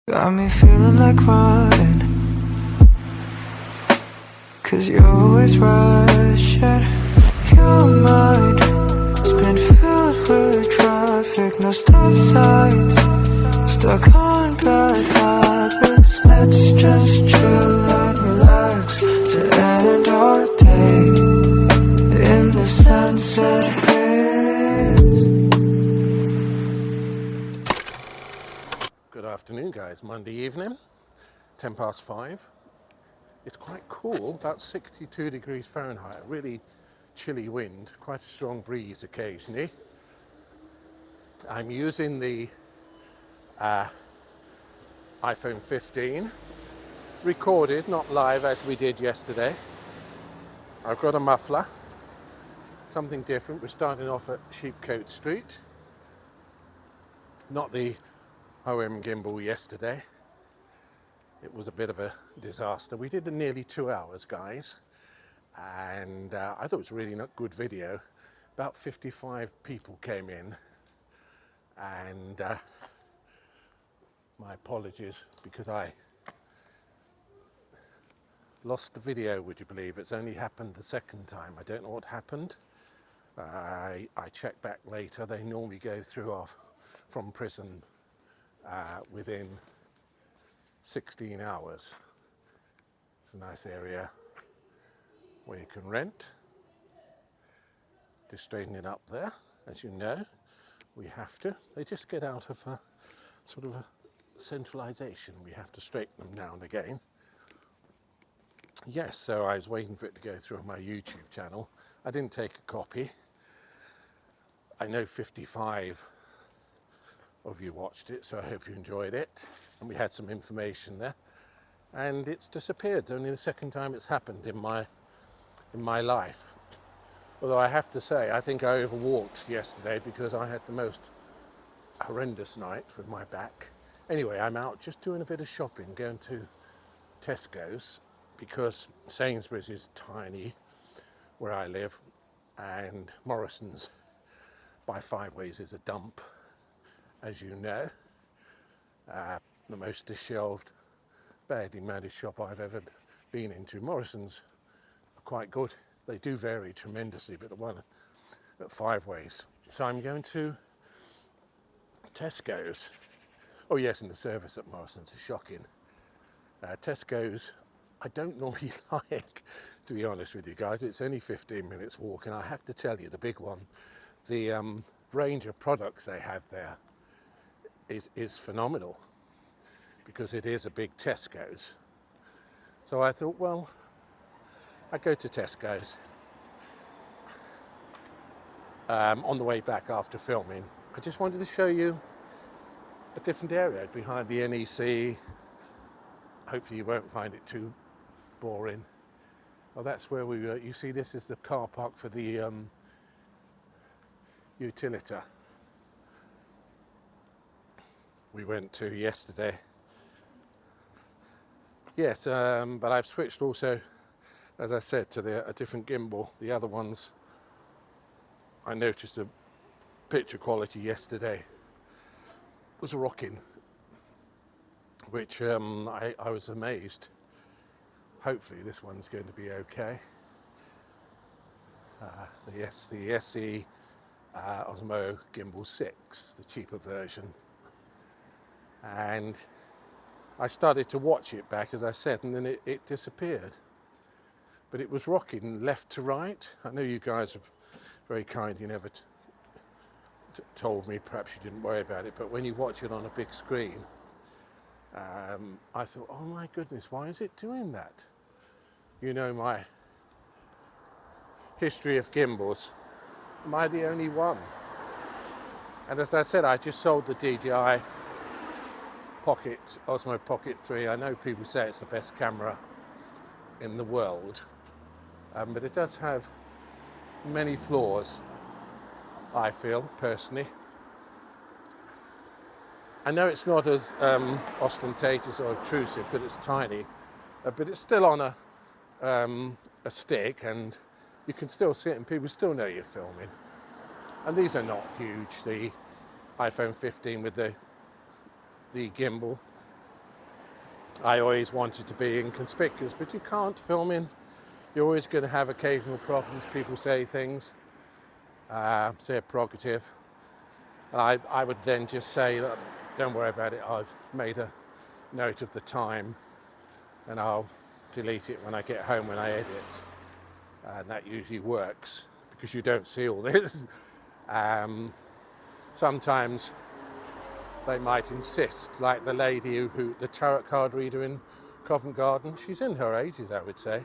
Got me feeling like running, 'cause you're always rushing. Your mind has been filled with traffic, no stop signs, stuck on bad habits. Let's just chill and relax to end our day in the sunset haze. Good afternoon, guys. Monday evening, 10 past 5. It's quite cool, about 62 degrees Fahrenheit, really chilly wind, quite a strong breeze occasionally. I'm using the iPhone 15, recorded, not live as we did yesterday. I've got a muffler, something different. We're starting off at Sheepcote Street, not the OM Gimbal yesterday. It was a bit of a disaster. We did nearly 2 hours, guys, and I thought it was really not good video. About 55 people came in, and my apologies because I lost the video, would you believe? It's only happened the second time. I don't know what happened. I checked back later. They normally go through off from prison within 16 hours. It's a nice area where you can rent. Just straightening up there, as you know, we have to. They just get out of a sort of a centralisation. We have to straighten them now and again. Yes, so I was waiting for it to go through on my YouTube channel. I didn't take a copy. I know 55 of you watched it, so I hope you enjoyed it. And we had some information there. And it's disappeared. It's only the second time it's happened in my life. Although I have to say, I think I overwalked yesterday because I had the most horrendous night with my back. Anyway, I'm out just doing a bit of shopping, going to Tesco's because Sainsbury's is tiny where I live, and Morrison's by Five Ways is a dump, as you know. The most disshelved, badly managed shop I've ever been into. Morrison's are quite good. They do vary tremendously, but the one at Five Ways. So I'm going to Tesco's. Oh yes, and the service at Morrison's is shocking. Tesco's, I don't normally like, to be honest with you guys. It's only 15 minutes walk, and I have to tell you, the big one, the range of products they have there is phenomenal, because it is a big Tesco's. So I thought, well, I'd go to Tesco's on the way back after filming. I just wanted to show you a different area behind the NEC. Hopefully you won't find it too boring. Well, that's where we were. You see, this is the car park for the Utilita we went to yesterday. Yes, but I've switched also, as I said, to a different gimbal. The other ones, I noticed the picture quality yesterday was rocking, which I was amazed. Hopefully this one's going to be okay. The SE Osmo Gimbal 6, the cheaper version. And I started to watch it back, as I said, and then it disappeared. But it was rocking left to right. I know you guys are very kind. You never told me, perhaps you didn't worry about it, but when you watch it on a big screen, I thought, oh my goodness, why is it doing that? You know my history of gimbals. Am I the only one? And as I said, I just sold the DJI Osmo Pocket 3. I know people say it's the best camera in the world, but it does have many flaws, I feel, personally. I know it's not as ostentatious or obtrusive because it's tiny, but it's still on a stick, and you can still see it and people still know you're filming. And these are not huge. The iPhone 15 with the gimbal I always wanted to be inconspicuous, but you can't film in. You're always going to have occasional problems. People say things, say a prerogative. I would then just say, look, don't worry about it, I've made a note of the time and I'll delete it when I get home when I edit. And that usually works because you don't see all this. Sometimes they might insist, like the lady who the tarot card reader in Covent Garden. She's in her 80s, I would say.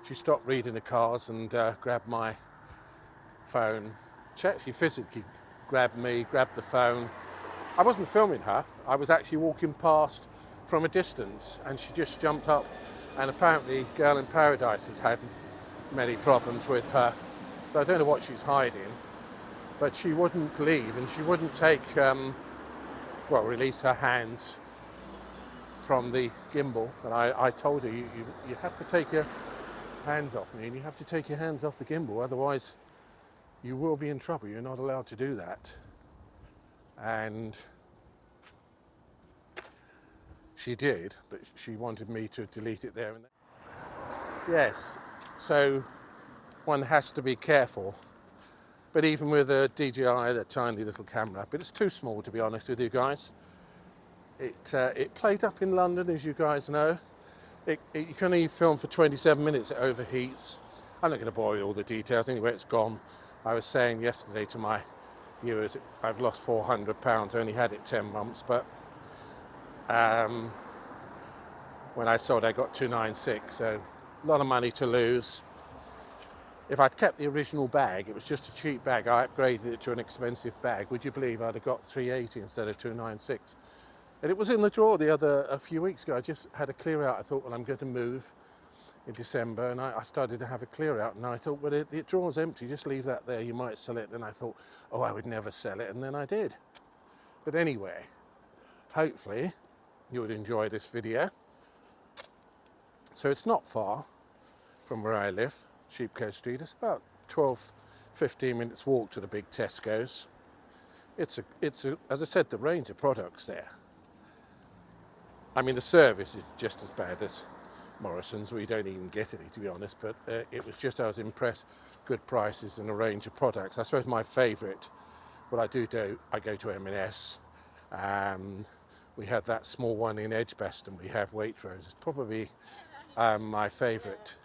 She stopped reading the cards and grabbed my phone. She actually physically grabbed me, grabbed the phone. I wasn't filming her. I was actually walking past from a distance and she just jumped up, and apparently Girl in Paradise has had many problems with her. So I don't know what she's hiding, but she wouldn't leave and she wouldn't take, release her hands from the gimbal. And I told her, you have to take your hands off me and you have to take your hands off the gimbal, otherwise you will be in trouble. You're not allowed to do that. And she did, but she wanted me to delete it there and then. Yes, so one has to be careful. But even with a DJI, the tiny little camera, but it's too small to be honest with you guys. It played up in London, as you guys know. You can only film for 27 minutes, it overheats. I'm not going to bore you with all the details, anyway it's gone. I was saying yesterday to my viewers, I've lost £400, I only had it 10 months, but when I sold I got 296, so a lot of money to lose. If I'd kept the original bag, it was just a cheap bag, I upgraded it to an expensive bag, would you believe I'd have got 380 instead of 296? And it was in the drawer a few weeks ago. I just had a clear out. I thought, well, I'm going to move in December, and I started to have a clear out, and I thought, well, the drawer's empty, just leave that there, you might sell it. Then I thought, oh, I would never sell it, and then I did. But anyway, hopefully you would enjoy this video. So it's not far from where I live, Sheepcote Street. It's about 12-15 minutes walk to the big Tesco's. It's as I said, the range of products there. I mean, the service is just as bad as Morrison's. We don't even get any, to be honest, but it was just, I was impressed. Good prices and a range of products. I suppose my favourite, what I do, I go to M&S. We have that small one in Edgbaston. We have Waitrose. It's probably my favourite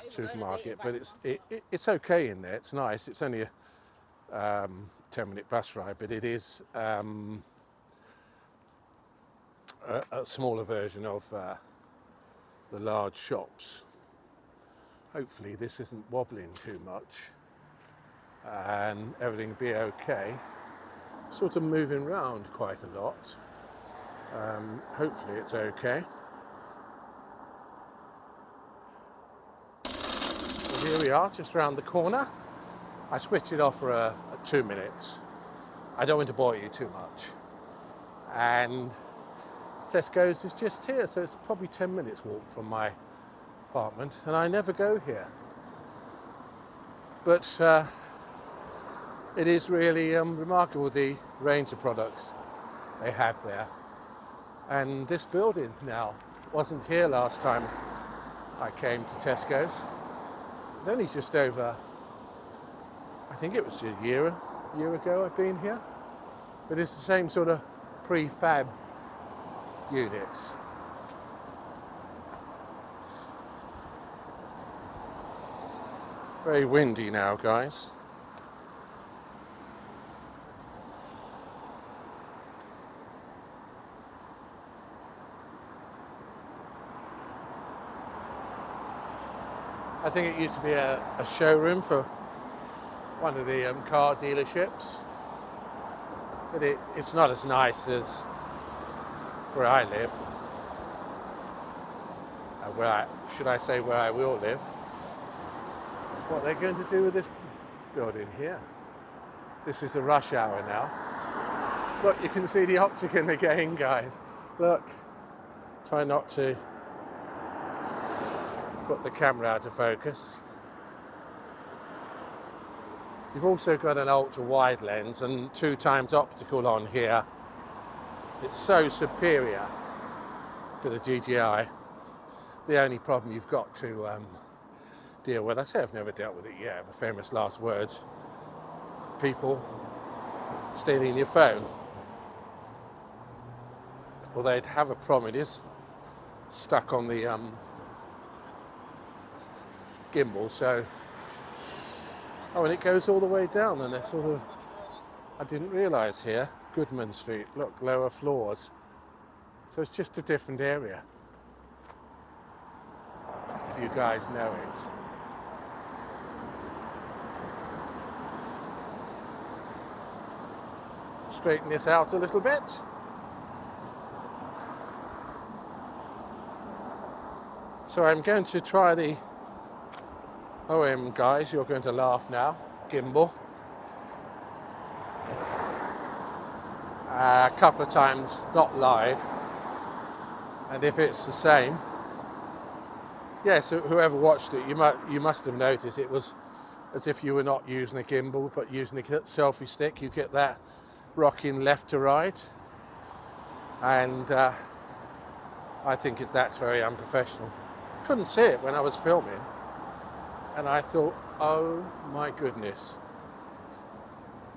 supermarket, but it's okay in there. It's nice. It's only a 10-minute bus ride, but it is a smaller version of the large shops. Hopefully this isn't wobbling too much and everything will be okay. Sort of moving around quite a lot. Hopefully it's okay. Well, here we are, just around the corner. I switched it off for 2 minutes. I don't want to bore you too much. And Tesco's is just here, so it's probably 10 minutes walk from my apartment, and I never go here. But it is really remarkable, the range of products they have there. And this building now wasn't here last time I came to Tesco's. It's only just over, I think it was a year ago I've been here. But it's the same sort of prefab units. Very windy now, guys. I think it used to be a showroom for one of the car dealerships, but it's not as nice as where I live, should I say where I will live. What they're going to do with this building here. This is a rush hour now. Look, you can see the Octagon again, guys. Look, try not to put the camera out of focus. You've also got an ultra wide lens and 2x optical on here. It's so superior to the GGI, the only problem you've got to deal with, I say I've never dealt with it yet, but famous last words, people stealing your phone. Well, they'd have a problem, it is stuck on the gimbal, so, oh, and it goes all the way down, and they're sort of, I didn't realise here, Goodman Street, look, lower floors, so it's just a different area, if you guys know it. Straighten this out a little bit. So I'm going to try the OM, guys, you're going to laugh now, gimbal. A couple of times, not live. And if it's the same, yes, whoever watched it, you must have noticed it was as if you were not using a gimbal, but using a selfie stick. You get that rocking left to right. And I think that's very unprofessional. Couldn't see it when I was filming. And I thought, oh my goodness.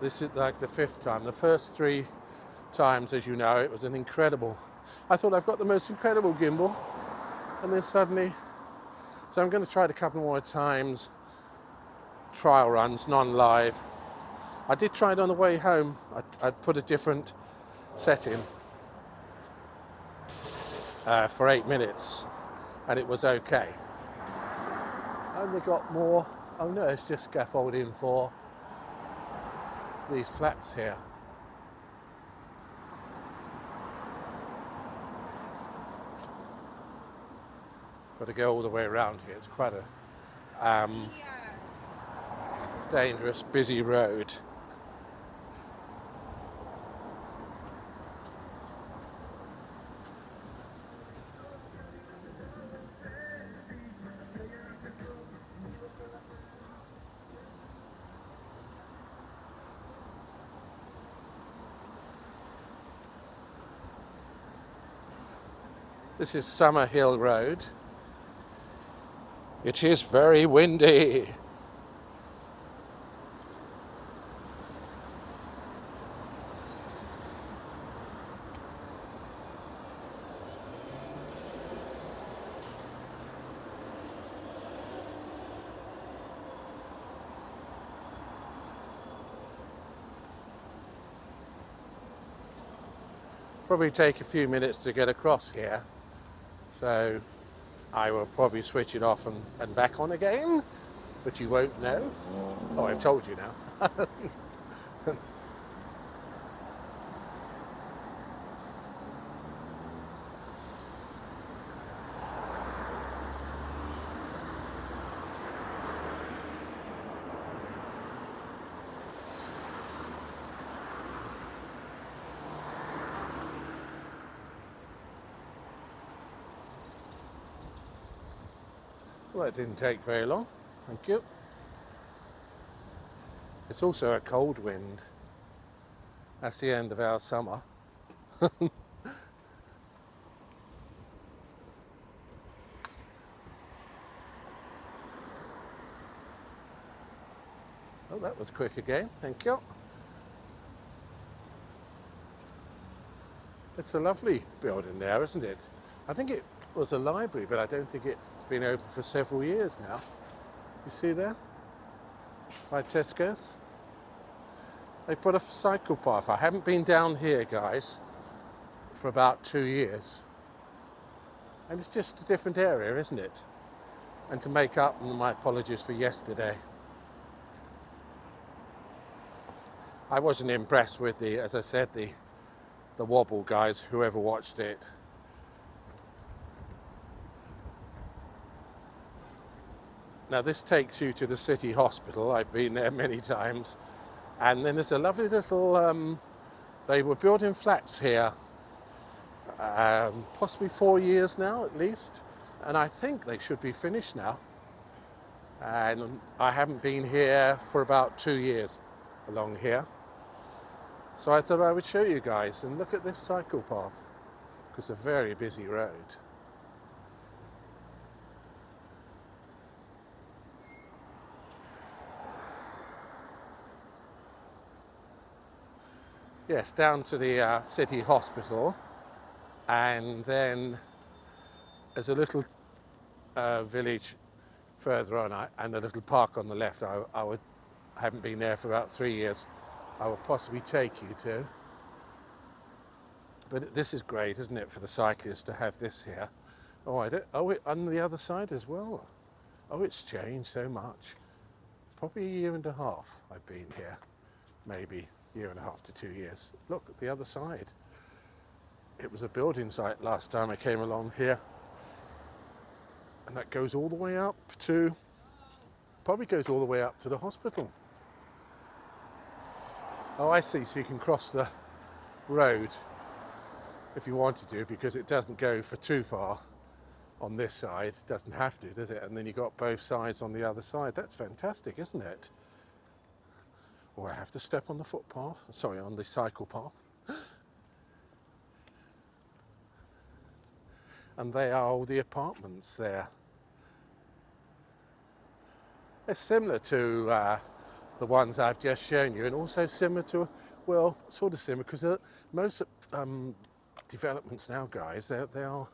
This is like the 5th time. The first 3 times, as you know, it was an incredible. I thought I've got the most incredible gimbal. And then suddenly, so I'm going to try it a couple more times. Trial runs, non-live. I did try it on the way home. I put a different setting for 8 minutes. And it was okay. And they got more, oh no, it's just scaffolding for these flats here. Got to go all the way around here. It's quite a dangerous, busy road. This is Summer Hill Road. It is very windy. Probably take a few minutes to get across here. So I will probably switch it off and back on again, but you won't know. Oh, I've told you now. Well, it didn't take very long. Thank you. It's also a cold wind. That's the end of our summer. Oh, that was quick again. Thank you. It's a lovely building there, isn't it? I think it was a library, but I don't think it's been open for several years now. You see there? By Tesco's. They put a cycle path. I haven't been down here, guys, for about 2 years. And it's just a different area, isn't it? And to make up, and my apologies for yesterday, I wasn't impressed with the, as I said, the wobble, guys, whoever watched it. Now this takes you to the city hospital. I've been there many times. And then there's a lovely little, they were building flats here, possibly 4 years now at least. And I think they should be finished now. And I haven't been here for about 2 years along here. So I thought I would show you guys, and look at this cycle path. because it's a very busy road. Yes, down to the city hospital, and then there's a little village further on, and a little park on the left. I haven't been there for about 3 years. I will possibly take you to. But this is great, isn't it, for the cyclists to have this here? Oh, on the other side as well. Oh, it's changed so much. Probably a year and a half I've been here, maybe a year and a half to 2 years. Look at the other side. It was a building site last time I came along here. And that goes all the way up to, probably goes all the way up to the hospital. Oh, I see, so you can cross the road if you wanted to, because it doesn't go for too far on this side. It doesn't have to, does it? And then you've got both sides on the other side. That's fantastic, isn't it? Or I have to step on the footpath, sorry, on the cycle path. And they are all the apartments there. It's similar to the ones I've just shown you, and also similar to, well, sort of similar, because most developments now, guys, they are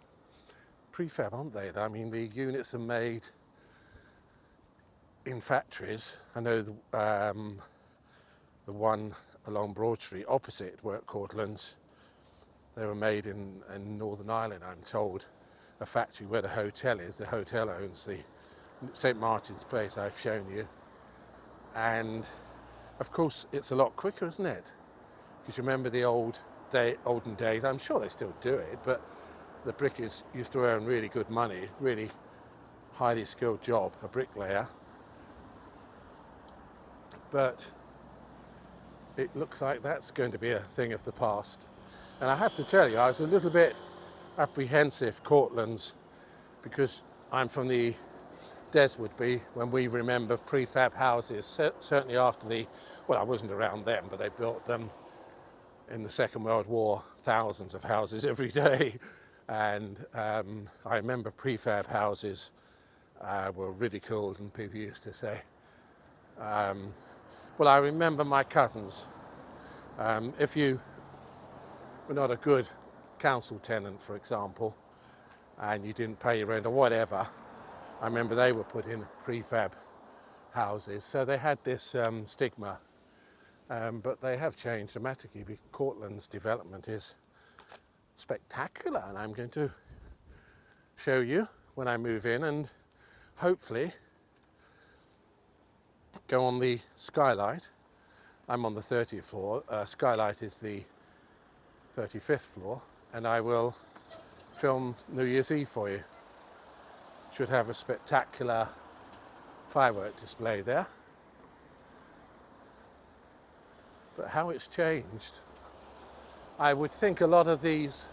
prefab, aren't they? I mean, the units are made in factories. I know the one along Broad Street opposite Work Courtlands, they were made in Northern Ireland, I'm told. A factory where the hotel is. The hotel owns the St. Martin's Place I've shown you. And of course, it's a lot quicker, isn't it? Because you remember the olden days, I'm sure they still do it, but the brickers used to earn really good money, really highly skilled job, a bricklayer. But it looks like that's going to be a thing of the past. And I have to tell you, I was a little bit apprehensive, Courtlands, because I'm from the Des would be when we remember prefab houses, certainly after well, I wasn't around then, but they built them in the Second World War, thousands of houses every day. And I remember prefab houses were ridiculed, and people used to say, well, I remember my cousins, if you were not a good council tenant, for example, and you didn't pay your rent or whatever, I remember they were put in prefab houses. So they had this stigma, but they have changed dramatically. Courtland's development is spectacular, and I'm going to show you when I move in, and hopefully go on the skylight. I'm on the 30th floor. Skylight is the 35th floor, and I will film New Year's Eve for you. Should have a spectacular firework display there. But how it's changed. I would think a lot of these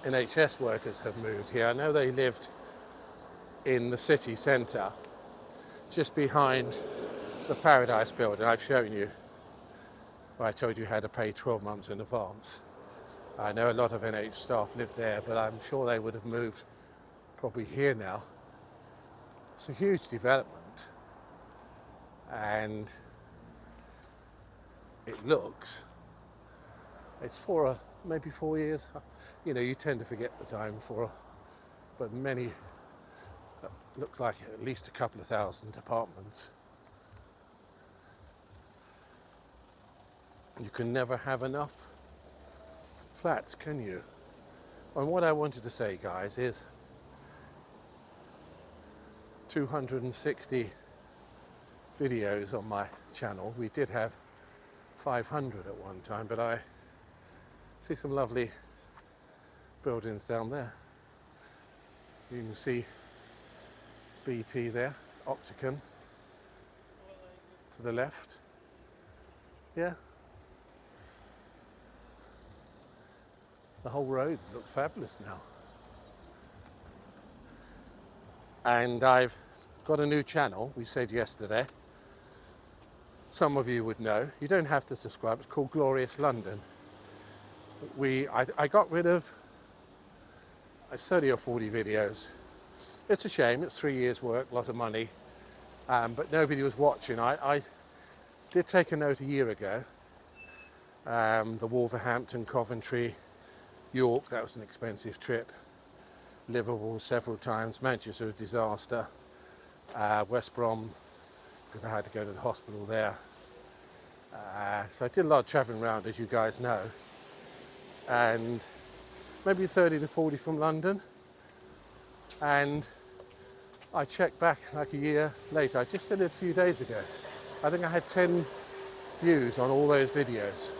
NHS workers have moved here. I know they lived in the city centre, just behind the Paradise building I've shown you, where I told you how to pay 12 months in advance. I know a lot of NH staff live there, but I'm sure they would have moved probably here now. It's a huge development, and it looks, it's for maybe 4 years. You know, you tend to forget the time but many, looks like at least a couple of thousand apartments. You can never have enough flats, can you? And what I wanted to say, guys, is 260 videos on my channel. We did have 500 at one time, but I see some lovely buildings down there. You can see BT there, Octagon to the left. Yeah. The whole road looks fabulous now. And I've got a new channel, we said yesterday. Some of you would know. You don't have to subscribe, it's called Glorious London. I got rid of 30 or 40 videos. It's a shame, it's 3 years work, a lot of money, but nobody was watching. I did take a note a year ago. The Wolverhampton, Coventry, York, that was an expensive trip. Liverpool several times, Manchester, a disaster. West Brom, because I had to go to the hospital there. So I did a lot of travelling around, as you guys know. And maybe 30 to 40 from London. And I checked back like a year later. I just did it a few days ago. I think I had 10 views on all those videos.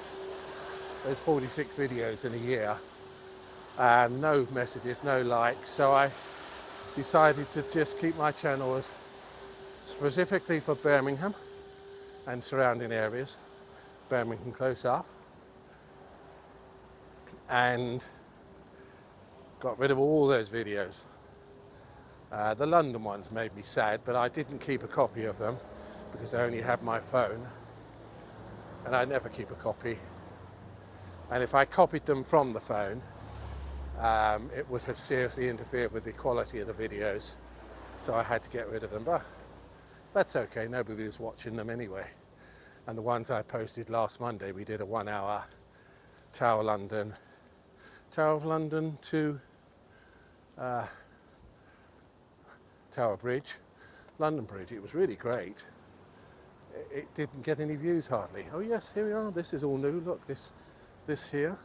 Those 46 videos in a year. No messages, no likes. So I decided to just keep my channel as specifically for Birmingham and surrounding areas. Birmingham close up. And got rid of all those videos. The London ones made me sad, but I didn't keep a copy of them because I only had my phone, and I never keep a copy. And if I copied them from the phone, it would have seriously interfered with the quality of the videos, so I had to get rid of them. But that's okay, nobody was watching them anyway. And the ones I posted last Monday, we did a 1 hour Tower of London to Tower Bridge, London Bridge. It was really great. It didn't get any views hardly. Oh yes, here we are. This is all new. Look, this here.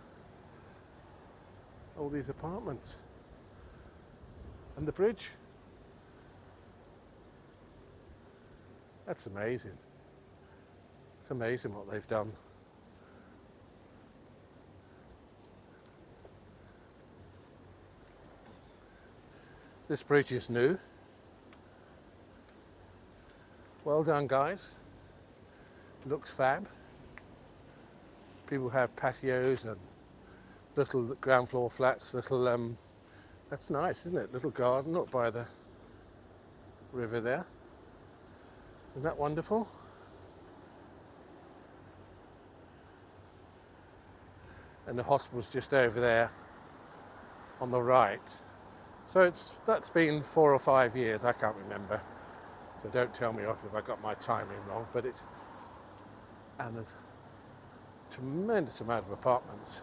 All these apartments. And the bridge. That's amazing. It's amazing what they've done. This bridge is new. Well done, guys. Looks fab. People have patios and little ground floor flats, little, that's nice, isn't it? Little garden up by the river there. Isn't that wonderful? And the hospital's just over there on the right. So that's been 4 or 5 years, I can't remember. So don't tell me off if I got my timing wrong, but and a tremendous amount of apartments.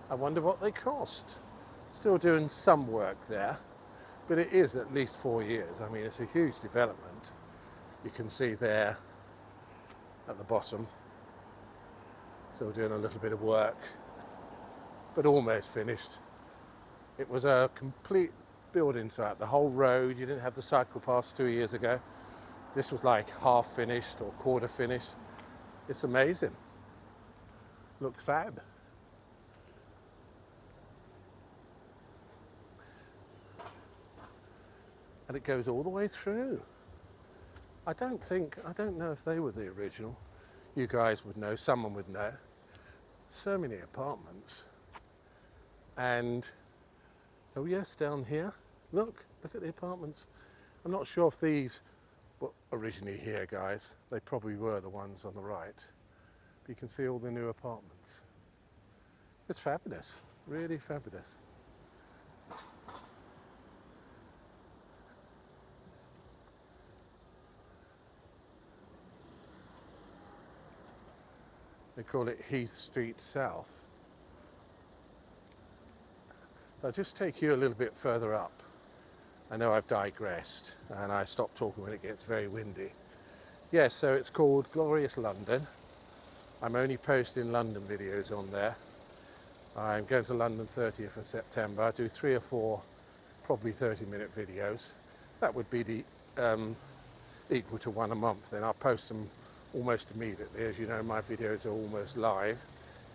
I wonder what they cost. Still doing some work there, but it is at least 4 years. I mean, it's a huge development. You can see there at the bottom, still doing a little bit of work, but almost finished. It was a complete building site, the whole road. You didn't have the cycle paths 2 years ago. This was like half finished or quarter finished. It's amazing. Looks fab. And it goes all the way through. I don't know if they were the original. You guys would know, someone would know. So many apartments. And, oh yes, down here, look at the apartments. I'm not sure if these were originally here, guys. They probably were the ones on the right. But you can see all the new apartments. It's fabulous, really fabulous. They call it Heath Street South. I'll just take you a little bit further up. I know I've digressed and I stop talking when it gets very windy. Yes, so it's called Glorious London. I'm only posting London videos on there. I'm going to London 30th of September. I do 3 or 4, probably 30-minute videos. That would be the equal to 1 a month. Then I'll post them almost immediately. As you know, my videos are almost live.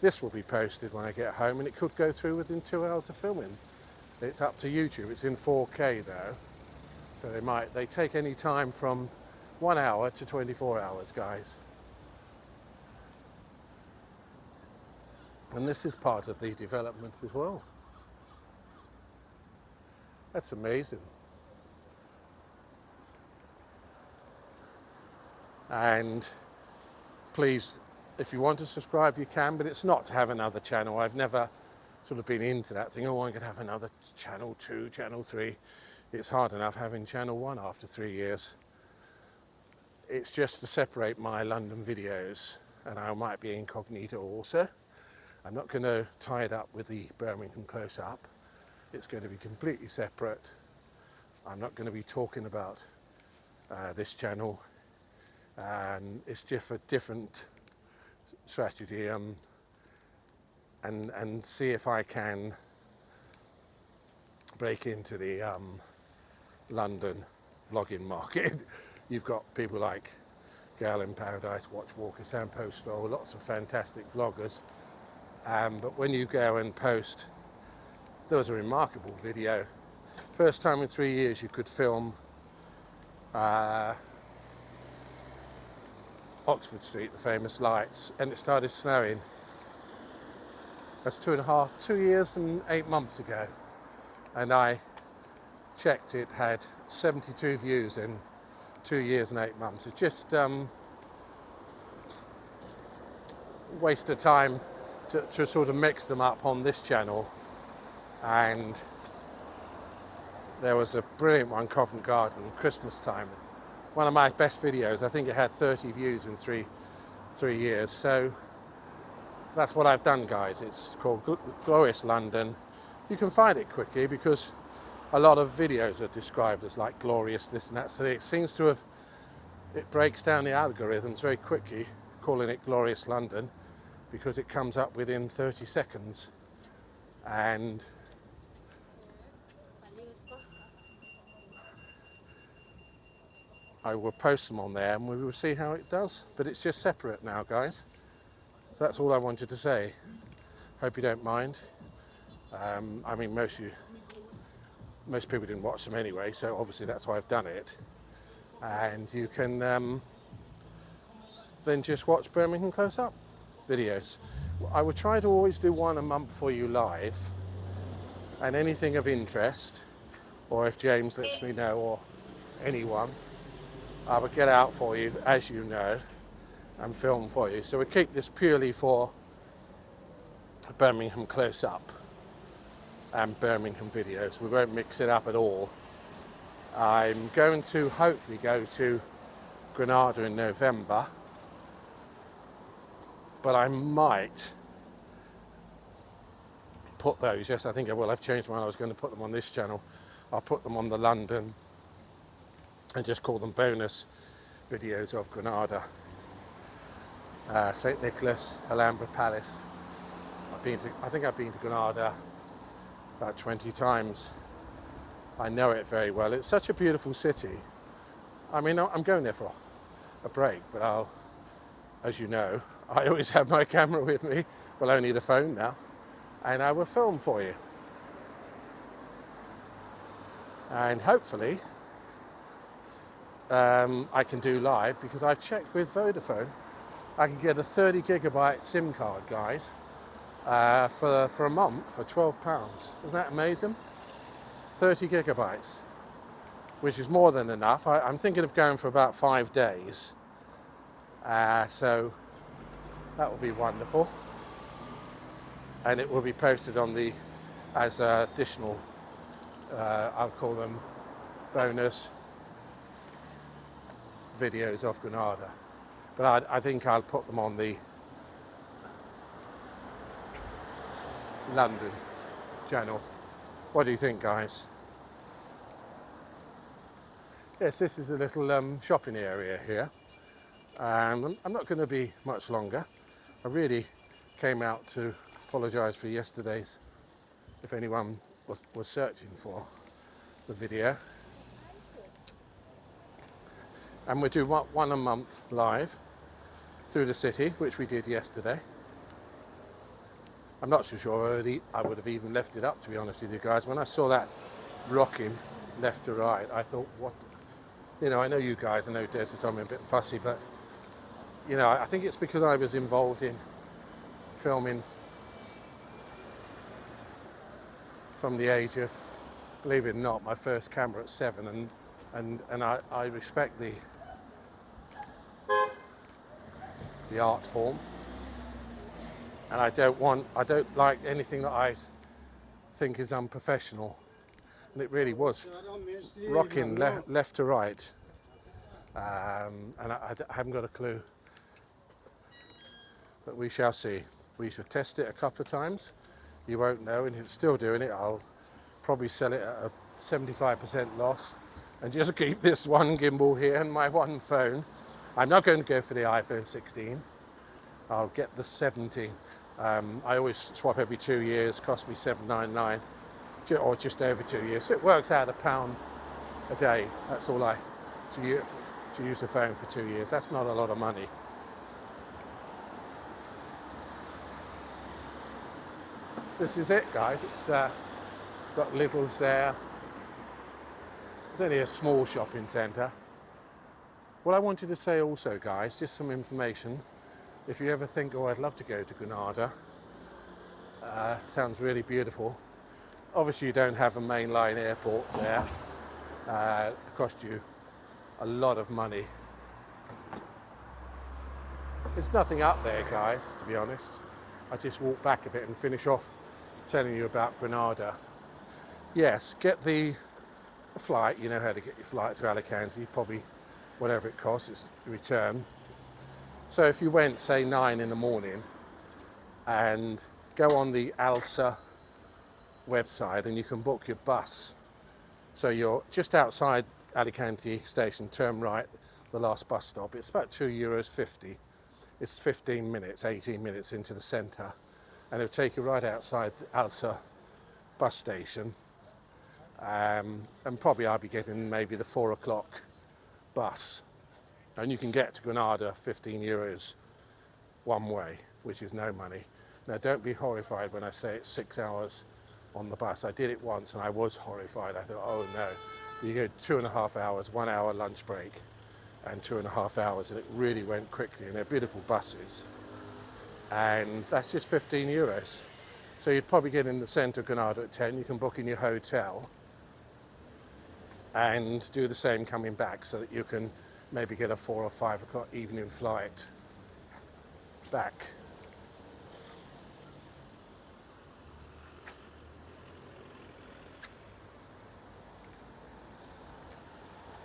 This will be posted when I get home, and it could go through within 2 hours of filming. It's up to YouTube. It's in 4K though, so they take any time from 1 hour to 24 hours, guys. And this is part of the development as well. That's amazing. And please, if you want to subscribe, you can, but it's not to have another channel. I've never sort of been into that thing, oh, I could have another channel 2, channel 3. It's hard enough having channel 1 after 3 years. It's just to separate my London videos, and I might be incognito also. I'm not going to tie it up with the Birmingham close-up. It's going to be completely separate. I'm not going to be talking about this channel, and it's just a different strategy, and see if I can break into the London vlogging market. You've got people like Girl in Paradise, Watchwalker, Sam Postal, lots of fantastic vloggers, but when you go and post, there was a remarkable video. First time in 3 years you could film Oxford Street, the famous lights, and it started snowing. That's 2 years and 8 months ago, and I checked, it had 72 views in 2 years and 8 months. It's just waste of time to sort of mix them up on this channel. And there was a brilliant one, Covent Garden, Christmas time. One of my best videos. I think it had 30 views in three years. So that's what I've done, guys. It's called Glorious London. You can find it quickly because a lot of videos are described as like glorious this and that. So it seems to have, it breaks down the algorithms very quickly, calling it Glorious London, because it comes up within 30 seconds. And I will post them on there and we will see how it does. But it's just separate now, guys. So that's all I wanted to say. Hope you don't mind. I mean, most people didn't watch them anyway, so obviously that's why I've done it. And you can then just watch Birmingham close-up videos. I would try to always do one a month for you live, and anything of interest, or if James lets me know, or anyone, I would get out for you, as you know, and film for you. So we keep this purely for Birmingham close-up and Birmingham videos. We won't mix it up at all. I'm going to hopefully go to Granada in November, but I might put those, yes I think I will, I've changed mine, I was going to put them on this channel. I'll put them on the London and just call them bonus videos of Granada. St Nicholas, Alhambra Palace. I think I've been to Granada about 20 times. I know it very well. It's such a beautiful city. I mean, I'm going there for a break, but I'll, as you know, I always have my camera with me, well, only the phone now, and I will film for you. And hopefully, I can do live, because I've checked with Vodafone. I can get a 30 gigabyte SIM card, guys, for a month for £12. Isn't that amazing? 30 gigabytes, which is more than enough. I'm thinking of going for about 5 days. So that will be wonderful. And it will be posted on the, as additional, I'll call them bonus videos of Granada. But I think I'll put them on the London channel. What do you think, guys? Yes, this is a little shopping area here. I'm not going to be much longer. I really came out to apologise for yesterday's, if anyone was searching for the video. And we'll do one a month live through the city, which we did yesterday. I'm not so sure I would have even left it up, to be honest with you guys. When I saw that rocking left to right, I thought, what? You know, I know you guys, I know Des told me I'm a bit fussy, but, you know, I think it's because I was involved in filming from the age of, believe it or not, my first camera at 7, and I respect the the art form. And I don't like anything that I think is unprofessional. And it really was rocking left to right. And I haven't got a clue. But we shall see. We shall test it a couple of times. You won't know, and if it's still doing it, I'll probably sell it at a 75% loss and just keep this one gimbal here and my one phone. I'm not going to go for the iPhone 16. I'll get the 17. I always swap every 2 years, cost me $7.99, or just over 2 years. So it works out £1 a day. That's all to use the phone for 2 years. That's not a lot of money. This is it, guys. It's got Lidl's there. It's only a small shopping centre. What I wanted to say also, guys, just some information. If you ever think, oh, I'd love to go to Granada, sounds really beautiful. Obviously, you don't have a mainline airport there. It costs you a lot of money. There's nothing up there, guys, to be honest. I just walk back a bit and finish off telling you about Granada. Yes, get the flight. You know how to get your flight to Alicante, probably whatever it costs, it's return. So if you went, say, 9 in the morning and go on the ALSA website and you can book your bus. So you're just outside Alicante station, turn right, the last bus stop. It's about €2.50. It's 15 minutes, 18 minutes into the centre. And it'll take you right outside the ALSA bus station. And probably I'll be getting maybe the 4 o'clock bus. And you can get to Granada €15 one way, which is no money. Now don't be horrified when I say it's 6 hours on the bus. I did it once and I was horrified. I thought, oh no. You go 2.5 hours, 1 hour lunch break, and 2.5 hours, and it really went quickly, and they're beautiful buses. And that's just €15. So you'd probably get in the centre of Granada at 10, you can book in your hotel and do the same coming back so that you can maybe get a 4 or 5 o'clock evening flight back.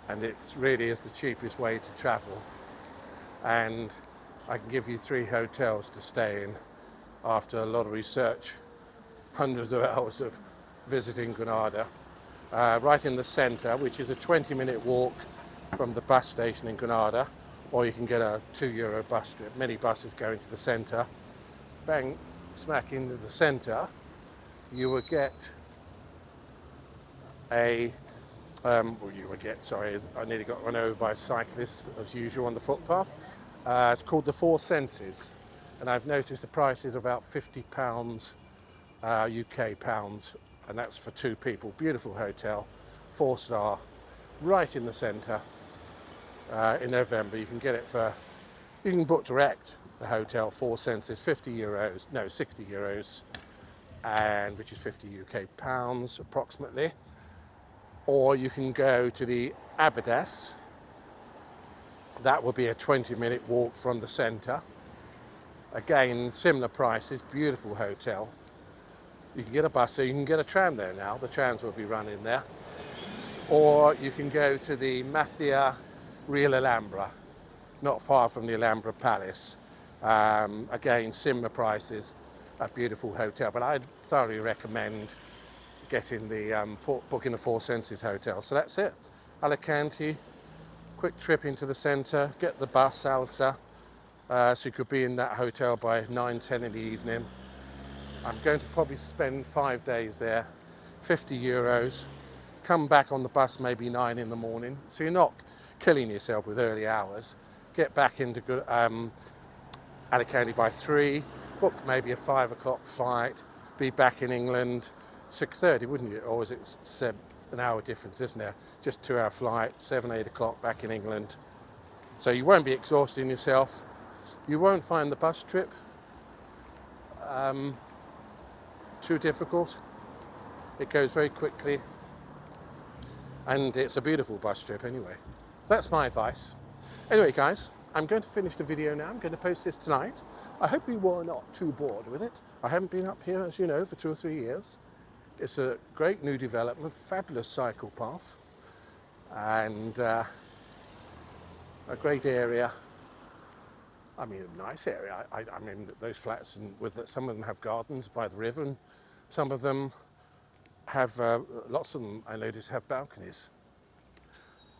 And it really is the cheapest way to travel. And I can give you 3 hotels to stay in after a lot of research, hundreds of hours of visiting Granada. Right in the centre, which is a 20-minute walk from the bus station in Granada, or you can get a €2 bus trip. Many buses go into the centre. Bang, smack into the centre, you will get I nearly got run over by a cyclist as usual on the footpath. It's called the Four Senses, and I've noticed the price is about £50 UK pounds, and that's for 2 people. Beautiful hotel, 4-star, right in the centre. In November, you can get it you can book direct the hotel, Four Senses, €60, and which is 50 UK pounds approximately. Or you can go to the Abadas. That will be a 20-minute walk from the centre. Again, similar prices, beautiful hotel. You can get a bus, so you can get a tram there now. The trams will be running there. Or you can go to the Mathia Real Alhambra, not far from the Alhambra Palace. Again, similar prices, a beautiful hotel. But I'd thoroughly recommend getting booking the Four Senses hotel. So that's it. Alicante, quick trip into the centre, get the bus, ALSA, so you could be in that hotel by 9, 10 in the evening. I'm going to probably spend 5 days there, €50. Come back on the bus maybe 9 in the morning, so you're not killing yourself with early hours. Get back into Alicante by 3, book maybe a 5 o'clock flight, be back in England 6:30, wouldn't you? Or is it an hour difference, isn't there? Just 2-hour flight, 7, 8 o'clock back in England. So you won't be exhausting yourself. You won't find the bus trip too difficult. It goes very quickly, and it's a beautiful bus trip anyway. That's my advice. Anyway, guys, I'm going to finish the video now. I'm going to post this tonight. I hope you were not too bored with it. I haven't been up here, as you know, for 2 or 3 years. It's a great new development, fabulous cycle path, and a great area. I mean, a nice area. I mean, those flats, and some of them have gardens by the river, and some of them have, lots of them I notice have balconies.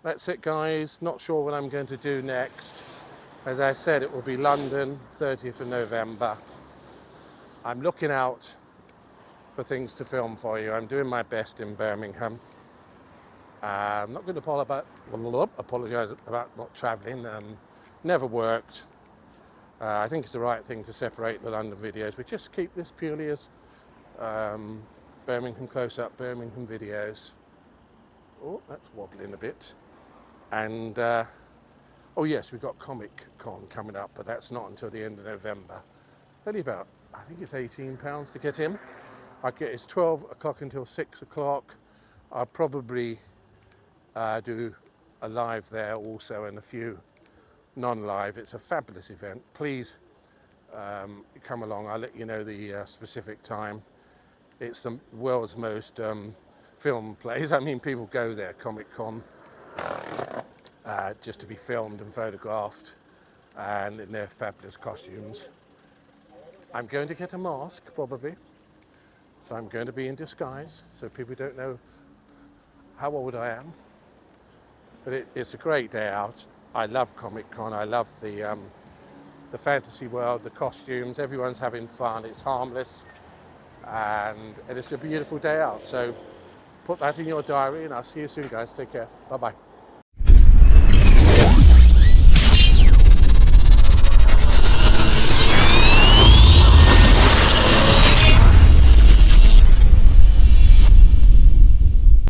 That's it, guys. Not sure what I'm going to do next. As I said, it will be London, 30th of November. I'm looking out for things to film for you. I'm doing my best in Birmingham. I'm not going to apologise about not travelling. Never worked. I think it's the right thing to separate the London videos, but just keep this purely as Birmingham close-up, Birmingham videos. Oh, that's wobbling a bit. And, oh yes, we've got Comic Con coming up, but that's not until the end of November. Only about, I think it's £18 to get in. It's 12 o'clock until 6 o'clock. I'll probably do a live there also, and a few non-live. It's a fabulous event. Please come along. I'll let you know the specific time. It's the world's most film place. I mean, people go there, Comic Con, just to be filmed and photographed, and in their fabulous costumes. I'm going to get a mask, probably. So I'm going to be in disguise, so people don't know how old I am. But it's a great day out. I love Comic Con. I love the fantasy world, the costumes. Everyone's having fun. It's harmless, and it's a beautiful day out. So put that in your diary, and I'll see you soon, guys. Take care. Bye-bye.